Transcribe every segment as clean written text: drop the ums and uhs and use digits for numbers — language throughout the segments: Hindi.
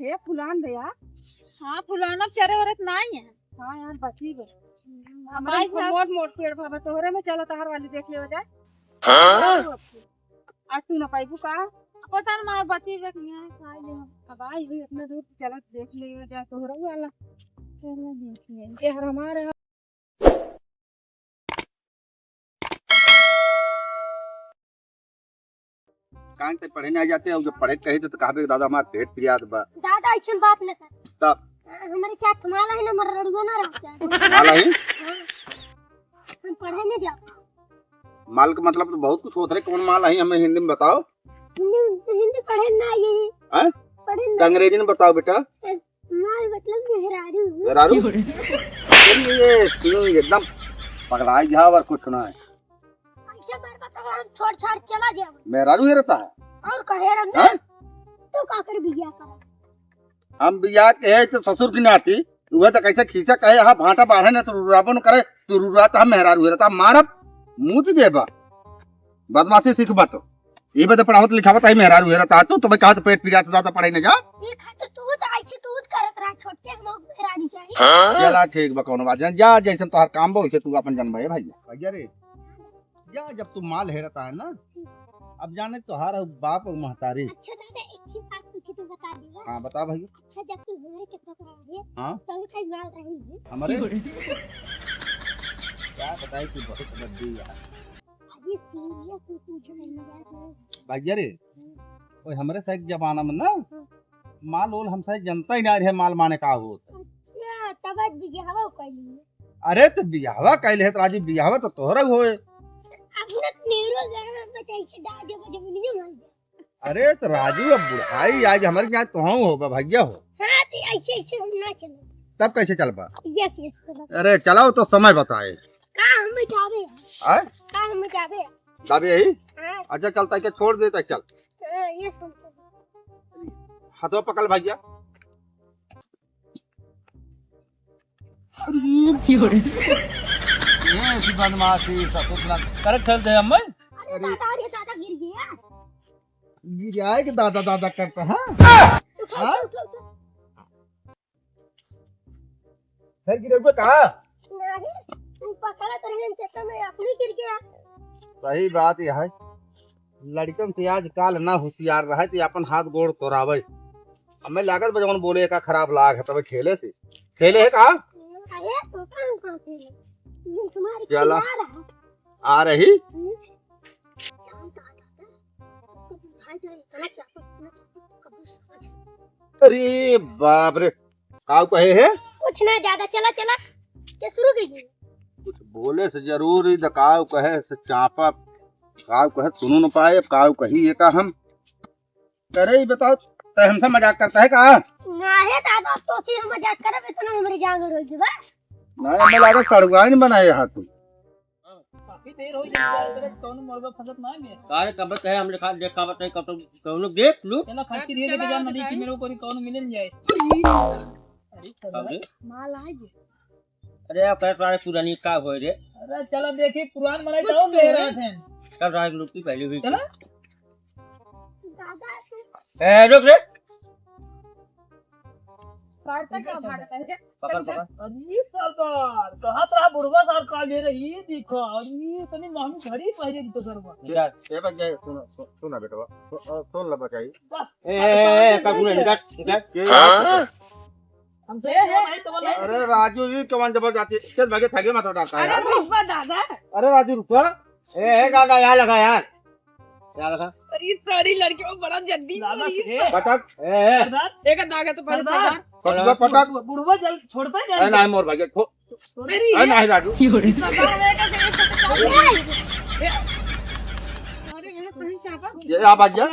ये फुलान भैया। हाँ फुलाना चरे वरत नहीं है। हाँ यार बची गए हमारे मोट मोट पेड़ भावे तोहरे में चला तहर वाली देख ले जाए। आज तू न पाइबू का पता न मार बची गए यहाँ खाई ले हम। अब आई हुई अपने दूर चला देख ले जाए तोहरा वाला ये हर हमारे कान तक पढ़े नहीं जाते और जब पढ़े कहे तो कहा दादा हमारा पेट पिरियाद बा दादा ऐसा बात न कर तब हमारे चार तुम्हारा है ना मर रड़ुआ ना रहता माला ही हम पढ़े नहीं जाते। माल का मतलब तो बहुत कुछ होता है। कौन माल है हमें हिंदी में बताओ। हिंदी पढ़े ना ये हैं पढ़े तो अंग्रेजी में बताओ बेटा। माल मतलब मेहरारू मेहरारू ये तू एकदम पकड़ाई गया और कुछ ना है। ऐसा बार बता हम छोड़ छोड़ चला जाए मेहरारू ही रहता है और कहे रंगे तो का कर बिया कर हम बिया के तो ससुर की नाती वह तो कैसे खींचा कहे हाँ भाटा बाढ़े ना तो रुराबन करे तो रुरा तो हम मेहरारू रहता मारब मुंह देबा बदमाशी सीखबा तो ये बता पढ़ावत लिखावत है मेहरारू रहता तो तुम्हें कहा तो पेट पिरिया से ज्यादा पढ़ाई ना जा ये खातिर तू तो ऐसे तू करत रहा छोड़ के हम मेहरानी चाहिए। चला ठीक बा कोनो बात नहीं जा जैसे तोहर काम बा वैसे तू अपन जन्म है भैया भैया रे जा जब तू माल हेरता है ना अब जाने तोहार बाप और महतारी। अच्छा दादा एक चीज बात पूछी तो बता देगा। हाँ बता भैया। अच्छा जब तू हमारे कितना करा रही है हाँ तो कई माल रही है हमारे क्या बताए कि बहुत बद्दी यार अभी सीरियस तू पूछने लगा भैया रे ओए हमरे साइड जमाना में ना माल ओल हम साइड जनता ही ना रहे माल माने का हो। अच्छा तब बियाह कैली अरे तो बियाहवा कैले है तो राजी बियाहवा तो तोहरा होए। अपना नेरो गाना बताई से दादे बजे मुनिया मार अरे तो राजू अब बुढ़ाई आज हमारे यहाँ तो हो भैया हो। हां तो ऐसे ऐसे हम ना चलो तब कैसे चल पा। यस यस अरे चलाओ तो समय बताए का हम जावे आए का हम जावे दाबी यही हां अच्छा चलता है छोड़ देता चल यस हम हाथों पकड़ भैया। ये बदमाशी कर चल दे हम अरे दादा गिर गया गिर आए कि दादा दादा करते हैं फिर गिरे कहा नहीं तू पकड़ा तरह से मैं अपनी गिर गया। सही बात यह है लड़कन से आज काल ना होशियार रहे तो अपन हाथ गोड़ तोड़ावे हमें लागत बजवन बोले का खराब लाग है तब खेले से खेले है कहा अरे तो कहां खेले तुम्हारे चला आ आ रही अरे बाप रे काऊ कहे है कुछ ना ज्यादा चला चला क्या शुरू कीजिए कुछ बोले से जरूर ही काऊ कहे से चापा काऊ कहे सुनो न पाए काऊ कही ये का हम करे ही बताओ तो हमसे मजाक करता है कहा ना है दादा तो से हम मजाक करब इतना हमरे जान रोगी बा नहीं हमें लागत कड़ुआ नहीं बनाए हाथ तू काफी देर हो जाए कौन मरबा फसत ना में कारे कब कहे हमरे खा देख का बताई कब कौन देख लू चलो खासी रे लेके जा नदी की मेरे को कौन मिल जाए। अरे माल आए जे अरे आप कह सारे पुरानी का होए रे अरे चलो देखी पुरान बनाई जाओ मेरा थे कब रात लुक की पहली हुई चलो दादा ए रुक रे कार तक का भागता है पकड़ पकड़ अरे सरकार कहां रहा बुढ़वा सरकार ले रही देखो अरे तनी मामी घड़ी पहले दी तो सरवा यार ए बच्चा सुना बेटा सुन ले बचाई बस ए का गुने निकाल हमसे है तुम्हारा अरे राजू ये कौन जबर जाती है चल भागे थगे मत डालता है अरे रुपा दादा अरे राजू रुपा ए गागा यहाँ लगा यार क्या लगा अरे सारी लड़कियों को बड़ा जल्दी दादा से पटक ए एक दागा तो पर पटक पटक बुढ़वा जल छोड़ता ही ए नहीं नहीं मोर भागे ए नहीं राजू ये आ बाज जा ए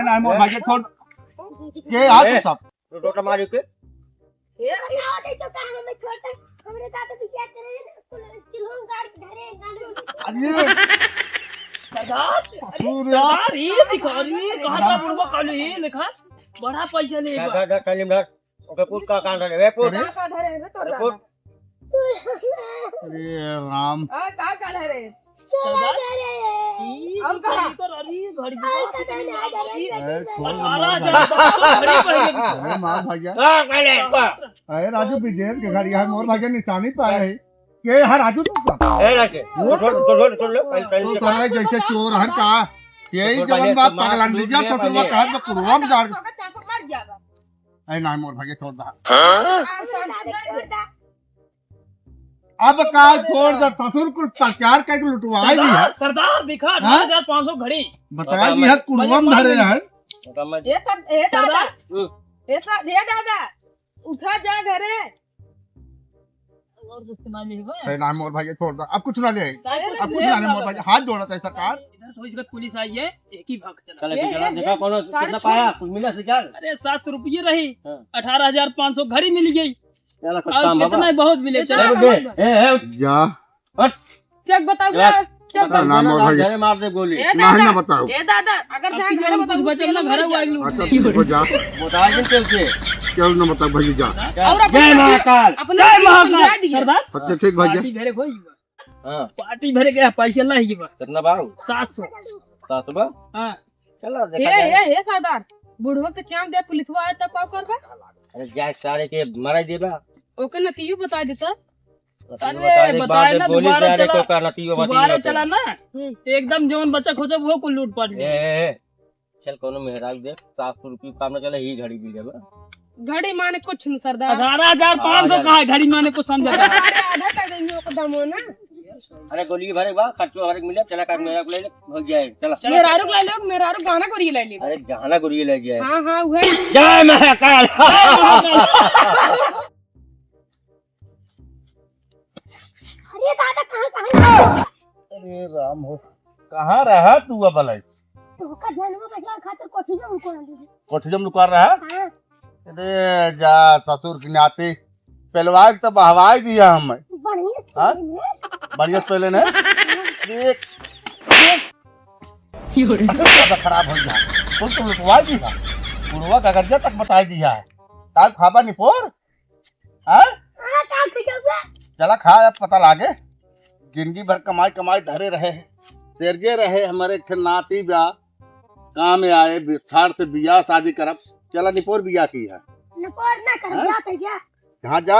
नहीं मोर भागे छोड़ ये हाथ सब रोटा मार के ये तो कहां में छोटा हमरे दादा भी क्या करे चिल्हों गाड़ के धरे गाड़ अरे सरदार ये दिखा अरे कहां का बुढ़वा काले ये लिखा बड़ा पैसा ले गा कलिम धर ओके पुट का कान रे वे पुट का धरे रे तो पुट अरे राम का धरे सरदार अरे अब कहां अरे घड़ी की बात पता नहीं आ जा रहे हैं। 18,500 घड़ी पड़ गई अरे मार भाग्या हाँ पहले अरे राजू विदेश के घर यहाँ मोर भाग्य निशानी पाए है के हर राजू तुम का ए रखे छोड़ लो तो सारा जैसे चोर हन का यही जवन बात पगलन लीजिए ससुरवा कहत में कुड़वा में जा होगा चापक मार जाएगा ऐ ना मोर भाग्य छोड़ दा बेटा अब का छोड़ दा ससुर को प्रचार के लुटवाई दी है सरदार दिखा 18,500 घड़ी बताया जी है कुड़वा में धरे है ए दादा ये दादा उठा जा घरे और कुछ ना ले ऐ ना मोर भाग्य छोड़ दा अब कुछ ना ले अब अब कुछ ना ले मोर भाग्य हाथ जोड़ा था सरकार इधर सोच कर पुलिस आई है एक ही भाग चला चल चला देखा कौन कितना पाया कुछ मिला से चल अरे 700 रुपये रही हाँ। 18,500 घड़ी मिल गई चल और खत्म कितना ही बहुत मिले चलो बाबा ए जा चेक बताओ बता ना मोर भाग्य घरे मार दे गोली ना ना बताओ ए दादा अगर जहाँ घरे कुछ बताओ बचल ना घर वाले अच्छा लूट ठीक हो जा बता दिन चल से चल ना बता भाई जा और जय महाकाल अपने जय महाकाल सरदार अच्छा ठीक भाई पार्टी घरे खोई हां पार्टी भरे गया पैसा ला ही कितना बाऊ 700 सात बा हां चला देखा जाए ये सरदार बुढ़वा के चांद दे पुलिसवा आया तब पाव करबा अरे जाए सारे के मारा देबा ओके नतीजो बता देता अरे बताए ना गोली दोबारा जा रे चला को करना तीयो दोबारा मत चला ना एकदम जवन बच्चा खोजे वो को लूट पाट लिया ए चल कोनो मेहराज दे 700 रुपये काम ना चले ही घड़ी मिल जाबा घड़ी माने कुछ नहीं सरदार 18,500 कहा है घड़ी माने को समझा था अरे आधा कर देंगे ओके दम हो ना अरे गोली भरे बा खर्चो हर मिले चला कर मेरा को ले ले हो जाए चला मेरारू ले लो मेरारू गाना करिए ले ली अरे गहना गोली ले जाए हां हां वही जय महाकाल अरे दादा कहां अरे राम हो कहाँ रहा तू अब भलाई तो का जन्म बचा खातिर कोठी में उनको आंदी कोठियम लुकार रहा हां अरे जा ससुर की नाती पहलवाई तो बहवाई दिया हम बढ़िया हाँ? स्कूल में बढ़िया से पहले ने एक ज्यादा खराब हो गया कुल तो लुटवाई दी था गुरुआ का गर्जा तक बताई दिया है ताल खाबा निपोर हाँ हां का पिटोगा चला खा अब पता लागे जिंदगी भर कमाई कमाई धरे रहे तेरगे रहे हमारे एक नाती ब्याह काम में आए विस्तार से बियाह शादी करब चला निपोर बियाह की है नपोर ना कर हाँ? जा तो जा कहाँ जा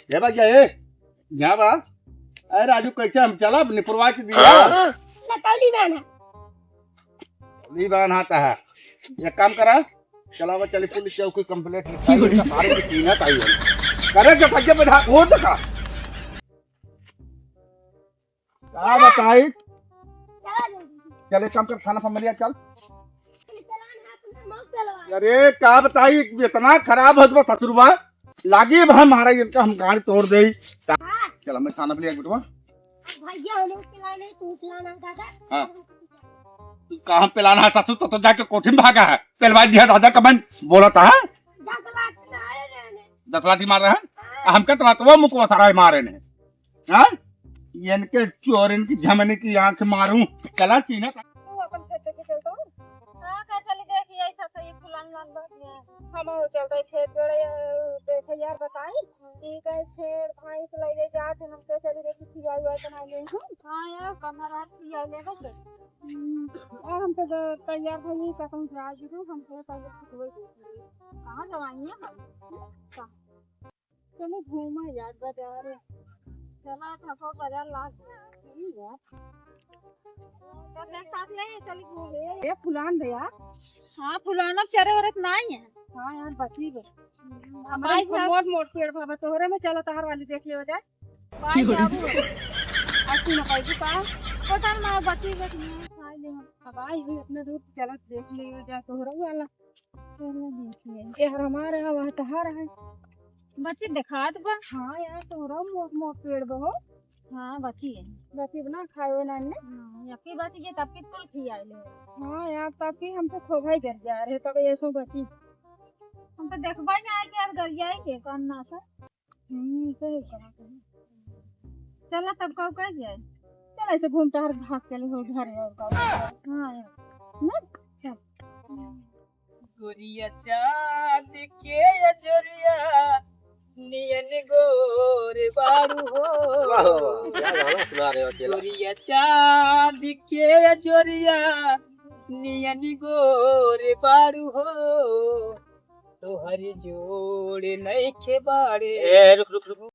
ये बा क्या यहाँ बा अरे राजू कैसे हम चला निपुरवा की दिया लटौली बना ली बहन आता है एक काम करा चला वो चली पुलिस चौकी कंप्लेंट लिखाई सारे की कीमत आई है करे जो पज्जे पे वो देखा क्या बताई चला जल्दी चले काम कर खाना फमरिया चल चलान हाथ में मौत चलवा अरे क्या बताई इतना खराब हो ससुरवा लागी अब हमारा इनका हम गाड़ी तोड़ दे हां चल मैं खाना पलिया बेटवा भैया हमें खिलाने तू खिलाना दादा हाँ। कहाँ पिलाना है ससुर तो जाके कोठी में भागा है पहलवाई दिया दादा कबन बोला था 10 लाख ना आए रहने 10 लाठी मार रहे हैं हम कहते तो वो मुकवा सराय मारे ने हाँ इनके चोर इनकी झमने की आंख मारूं चला चीना तू अपन खेत के चलतो हां कैसा ले देखिए ऐसा सही फुलान मान बात हम हो चलते खेत जोड़े देखे यार बताई ई कैसे भैंस ले ले जात हम कैसे ले के खियाई हुआ बना ले हां यार कमर हाथ खिया ले बस और हम तो तैयार भई कसम जा जी हम तो तैयार हुए कहां जवानी है चलो घूमा यार बाजार चला थको बाजार लाग यार साथ नहीं चली घूमे ये फुलान दे यार हां फुलाना चरे वरत नहीं है हां यार बची बे हमारे मोट मोट पेड़ भाव तोहरे में चलो तहर वाली देख लियो जाए पाई जाबू अस्सी न पाई पा पता ना बची बे खाई ले अब आई हुई अपने दूर चलत देख लियो जाए तोहरे वाला तोहरे देख ये हमारे वहां तहर है बच्ची दिखात बा हां यार तोहरा मोट मोट पेड़ बहो हां बची है बची बना खाए ना ने यकी बची जे तब की कुल खियाई ले हां यार तब की हम तो खोभाई कर जा रहे तब ये सो बची हम तो देखबाई ना आए कि यार गरिया के कौन ना सा सही करा चला तब का कह जाए चल ऐसे घूमता हर भाग के लिए हो घर और का हां यार ना चल गोरिया चांद के अजरिया नियन गोरे बारू हो वाह वाह वाह, क्या गाना सुना रहे हो अकेला। चोरिया चांद के चोरिया नियन गोरे बारू हो तोहरी जोड़ नहीं खे बाड़े ए रुक रुक रुक